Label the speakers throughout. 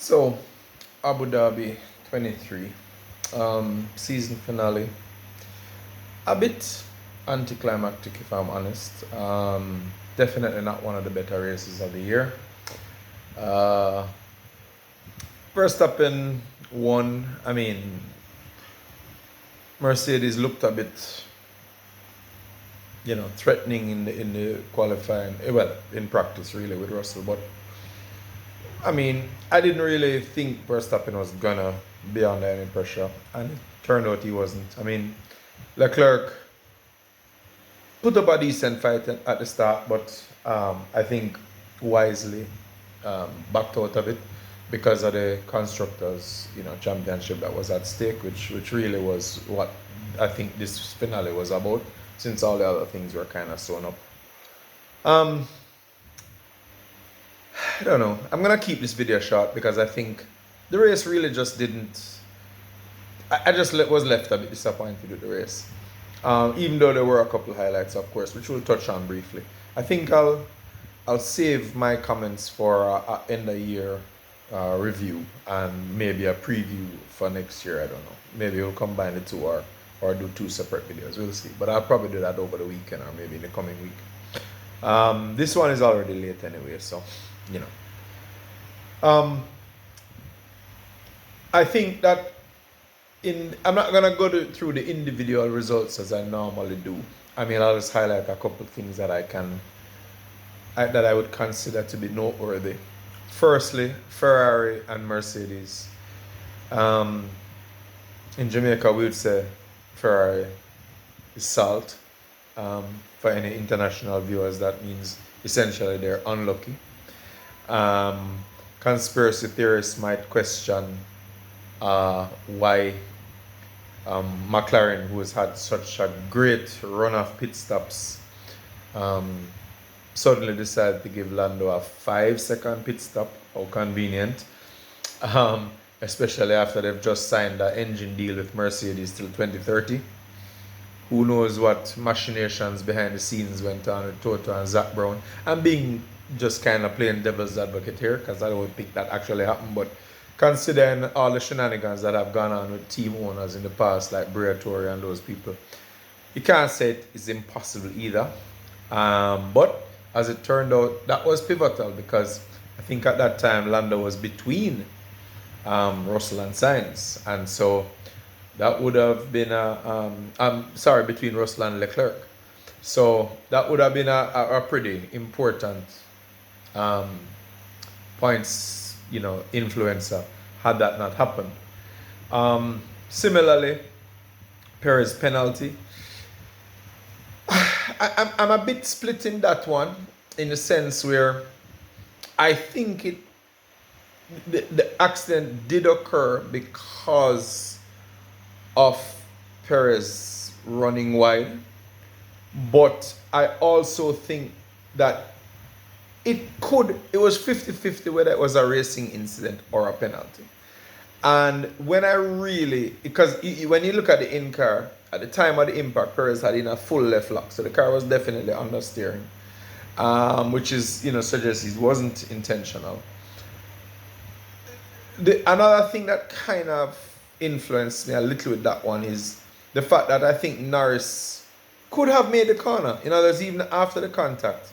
Speaker 1: So, Abu Dhabi 23, season finale. A bit anticlimactic, if I'm honest. Definitely not one of the better races of the year. Uh, Verstappen won. I mean, Mercedes looked a bit, threatening in the qualifying. Well, in practice, really, with Russell. But I mean, I didn't really think Verstappen was gonna be under any pressure, and it turned out he wasn't. I mean, Leclerc put up a decent fight at the start, but I think wisely backed out of it because of the constructors, championship that was at stake, which really was what I think this finale was about, since all the other things were kind of sewn up. Um, I don't know. I'm gonna keep this video short because I think the race really just didn't. I just was left a bit disappointed with the race. Even though there were a couple highlights, of course, which we'll touch on briefly. I think I'll save my comments for a end of year review and maybe a preview for next year. I don't know. Maybe we'll combine the two or do two separate videos. We'll see. But I'll probably do that over the weekend or maybe in the coming week. This one is already late anyway, so you know. I think that I'm not gonna go through the individual results as I normally do. I mean, I'll just highlight a couple of things that that I would consider to be noteworthy. Firstly, Ferrari and Mercedes. In Jamaica, we would say Ferrari is salt. For any international viewers, that means essentially they're unlucky. Conspiracy theorists might question why McLaren, who has had such a great run of pit stops, suddenly decided to give Lando a 5-second pit stop. How convenient. Especially after they've just signed an engine deal with Mercedes till 2030. Who knows what machinations behind the scenes went on with Toto and Zach Brown. I'm being just kind of playing devil's advocate here because I don't think that actually happened. But considering all the shenanigans that have gone on with team owners in the past, like Briatore and those people, you can't say it is impossible either. But as it turned out, that was pivotal because I think at that time Lando was between Russell and Sainz, and so that would have been between Russell and Leclerc. So that would have been a pretty important points, influencer had that not happened. Similarly, Perez penalty. I'm a bit split in that one, in the sense where I think the accident did occur because of Perez running wide, but I also think that it was 50-50 whether it was a racing incident or a penalty. And when because when you look at the in-car, at the time of the impact, Perez had in a full left lock, so the car was definitely understeering, which is, suggests it wasn't intentional. Another thing that kind of influenced me a little with that one is the fact that I think Norris could have made the corner. There's even after the contact,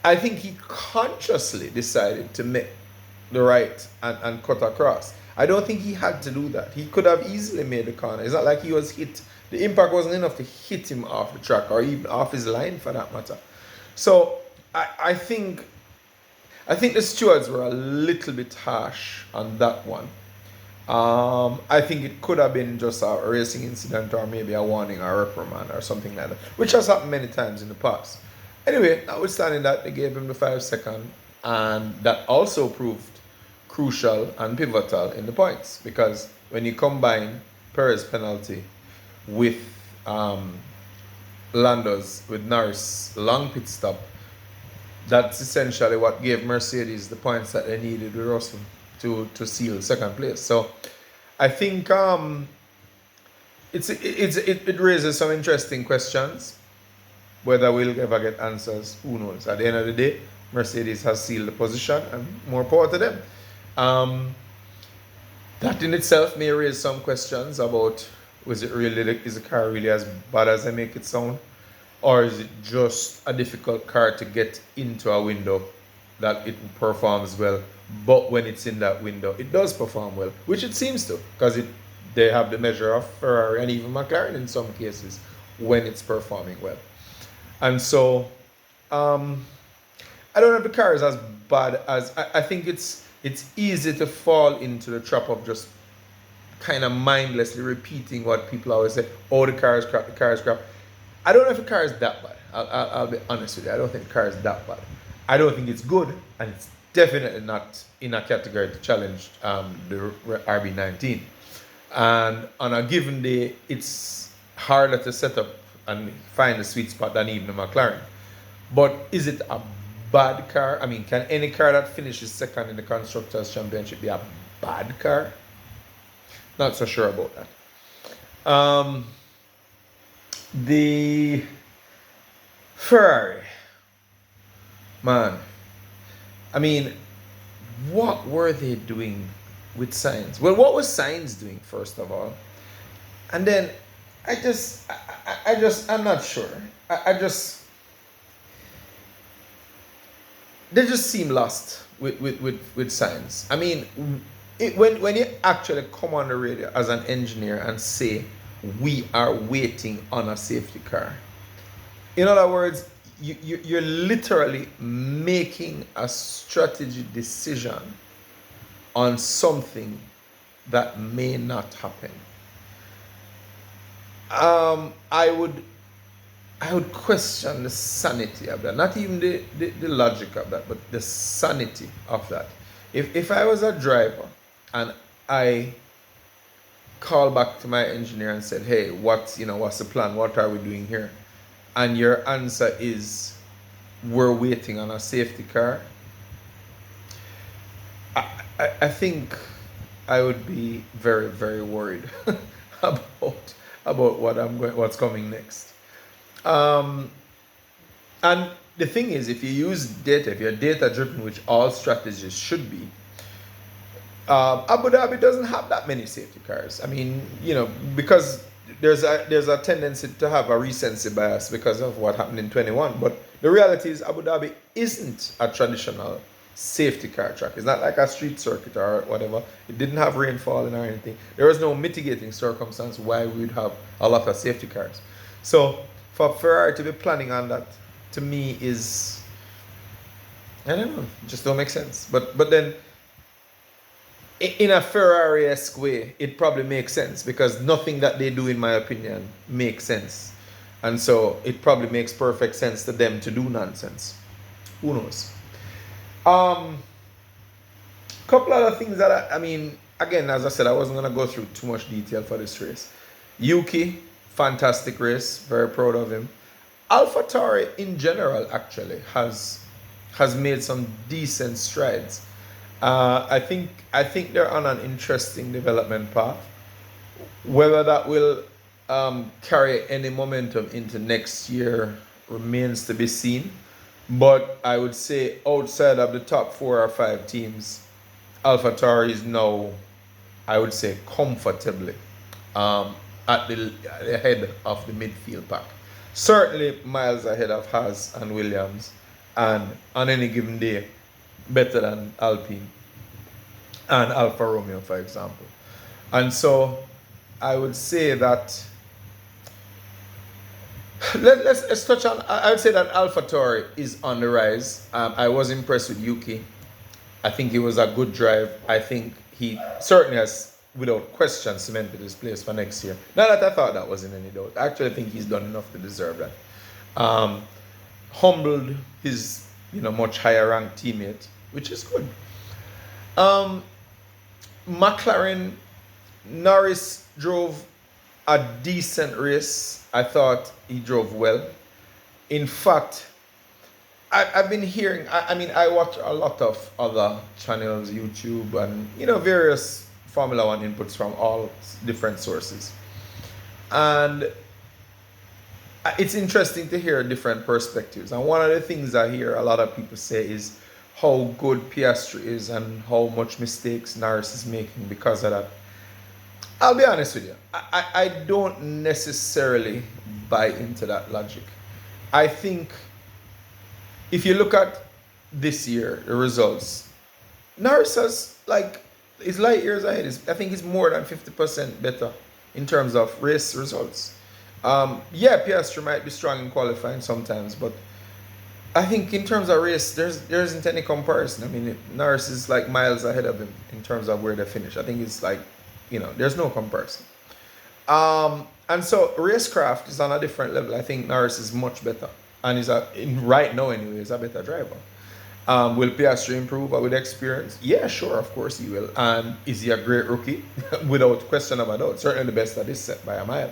Speaker 1: I think he consciously decided to make the right and cut across. I don't think he had to do that. He could have easily made the corner. It's not like he was hit. The impact wasn't enough to hit him off the track or even off his line for that matter. So I think the stewards were a little bit harsh on that one. I think it could have been just a racing incident or maybe a warning or a reprimand or something like that, which has happened many times in the past. Anyway, notwithstanding that, they gave him the 5-second, and that also proved crucial and pivotal in the points, because when you combine Perez penalty with with Norris long pit stop, that's essentially what gave Mercedes the points that they needed with Russell to seal second place. So I think it raises some interesting questions. Whether we'll ever get answers, who knows? At the end of the day, Mercedes has sealed the position, and more power to them. Um, that in itself may raise some questions about, is the car really as bad as I make it sound? Or is it just a difficult car to get into a window that it performs well, but when it's in that window, it does perform well, which it seems to, because they have the measure of Ferrari and even McLaren in some cases when it's performing well. And so, I don't know if the car is as bad as I think it's easy to fall into the trap of just kind of mindlessly repeating what people always say. Oh, the car is crap. The car is crap. I don't know if the car is that bad. I'll be honest with you. I don't think the car is that bad. I don't think it's good, and it's definitely not in a category to challenge the RB19. And on a given day, it's harder to set up and find a sweet spot than even the McLaren. But is it a bad car? I mean, can any car that finishes second in the Constructors' Championship be a bad car? Not so sure about that. The Ferrari, man. I mean, what were they doing with Sainz? Well, what was Sainz doing first of all? And then I'm not sure. They just seem lost with Sainz. I mean, when you actually come on the radio as an engineer and say, we are waiting on a safety car. In other words, you're literally making a strategy decision on something that may not happen. I would question the sanity of that. Not even the logic of that, but the sanity of that. If I was a driver and I call back to my engineer and said, hey, what's the plan? What are we doing here? And your answer is, we're waiting on a safety car. I think I would be very, very worried about what's coming next. And the thing is, if you use data, if you're data driven, which all strategies should be, Abu Dhabi doesn't have that many safety cars. I mean, because there's a tendency to have a recency bias because of what happened in 21. But the reality is Abu Dhabi isn't a traditional safety car track. It's not like a street circuit or whatever. It didn't have rainfall or anything. There was no mitigating circumstance why we would have a lot of safety cars. So for Ferrari to be planning on that, to me, is, I don't know, just don't make sense. But then, in a Ferrari-esque way, it probably makes sense because nothing that they do, in my opinion, makes sense. And so it probably makes perfect sense to them to do nonsense. Who knows? Couple other things that I mean, again, as I said, I wasn't going to go through too much detail for this race. Yuki, fantastic race. Very proud of him. AlphaTauri in general actually has made some decent strides. I think they're on an interesting development path. Whether that will carry any momentum into next year remains to be seen. But I would say outside of the top 4 or 5 teams, AlphaTauri is now, I would say, comfortably at the head of the midfield pack. Certainly miles ahead of Haas and Williams, and on any given day, better than Alpine and Alfa Romeo, for example. And so I would say that let's touch on, I would say that AlphaTauri is on the rise. I was impressed with Yuki. I think it was a good drive. I think he certainly has, without question, cemented his place for next year. Not that I thought that was in any doubt. I actually think he's done enough to deserve that. Humbled his much higher ranked teammate, which is good. McLaren, Norris drove a decent race. I thought he drove well. In fact, I've been hearing, I watch a lot of other channels, YouTube, and various Formula One inputs from all different sources. And it's interesting to hear different perspectives. And one of the things I hear a lot of people say is, how good Piastri is and how much mistakes Norris is making because of that. I'll be honest with you. I don't necessarily buy into that logic. I think if you look at this year, the results, Norris has is light years ahead. I think he's more than 50% better in terms of race results. Yeah, Piastri might be strong in qualifying sometimes, but I think in terms of race, there isn't any comparison. I mean, Norris is like miles ahead of him in terms of where they finish. I think it's there's no comparison. And so racecraft is on a different level. I think Norris is much better, and right now anyway, he's a better driver. Will Piastri improve with experience? Yeah, sure, of course he will. And is he a great rookie? Without question of a doubt. Certainly the best at this set by a mile.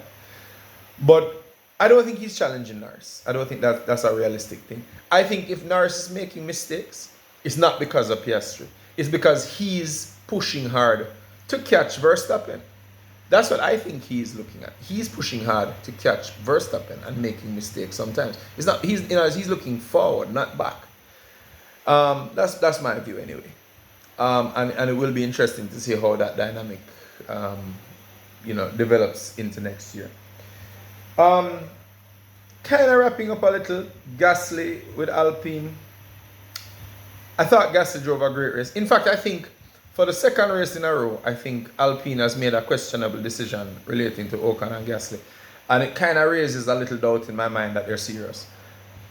Speaker 1: But I don't think he's challenging Norris. I don't think that's a realistic thing. I think if Norris is making mistakes, it's not because of Piastri. It's because he's pushing hard to catch Verstappen. That's what I think he's looking at. He's pushing hard to catch Verstappen and making mistakes sometimes. He's looking forward, not back. That's my view anyway. And it will be interesting to see how that dynamic develops into next year. Kind of wrapping up a little, Gasly with Alpine. I thought Gasly drove a great race. In fact, I think for the second race in a row, I think Alpine has made a questionable decision relating to Ocon and Gasly. And it kind of raises a little doubt in my mind that they're serious.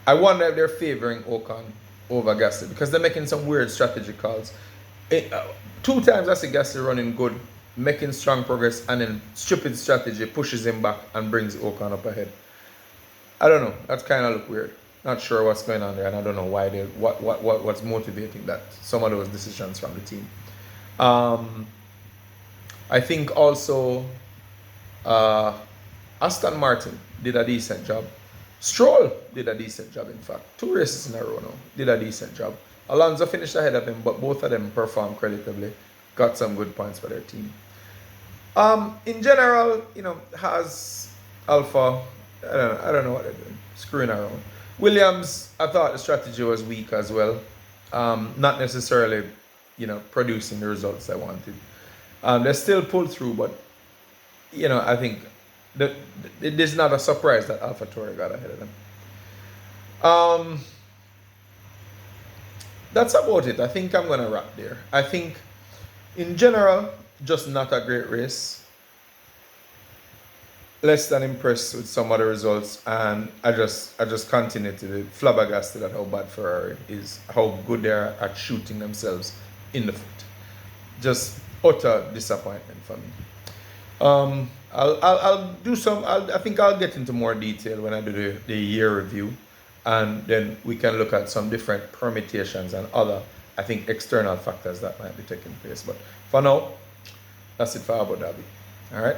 Speaker 1: I wonder if they're favoring Ocon over Gasly because they're making some weird strategy calls. 2 times I see Gasly running good, making strong progress, and then stupid strategy pushes him back and brings Ocon up ahead. I don't know. That's kind of look weird. Not sure what's going on there, and I don't know why what's motivating that. Some of those decisions from the team. I think also Aston Martin did a decent job. Stroll did a decent job, in fact. 2 races in a row now. Did a decent job. Alonso finished ahead of him, but both of them performed creditably. Got some good points for their team. In general, has Alpha, I don't know what they're doing. Screwing around. Williams, I thought the strategy was weak as well. Not necessarily, producing the results I wanted. They still pulled through, but, I think it is not a surprise that AlphaTauri got ahead of them. That's about it. I think I'm going to wrap there. I think, in general, just not a great race. Less than impressed with some of the results, and I just continue to be flabbergasted at how bad Ferrari is, how good they are at shooting themselves in the foot. Just utter disappointment for me. I think I'll get into more detail when I do the year review, and then we can look at some different permutations and other, I think, external factors that might be taking place. But for now, that's it for Abu Dhabi. All right.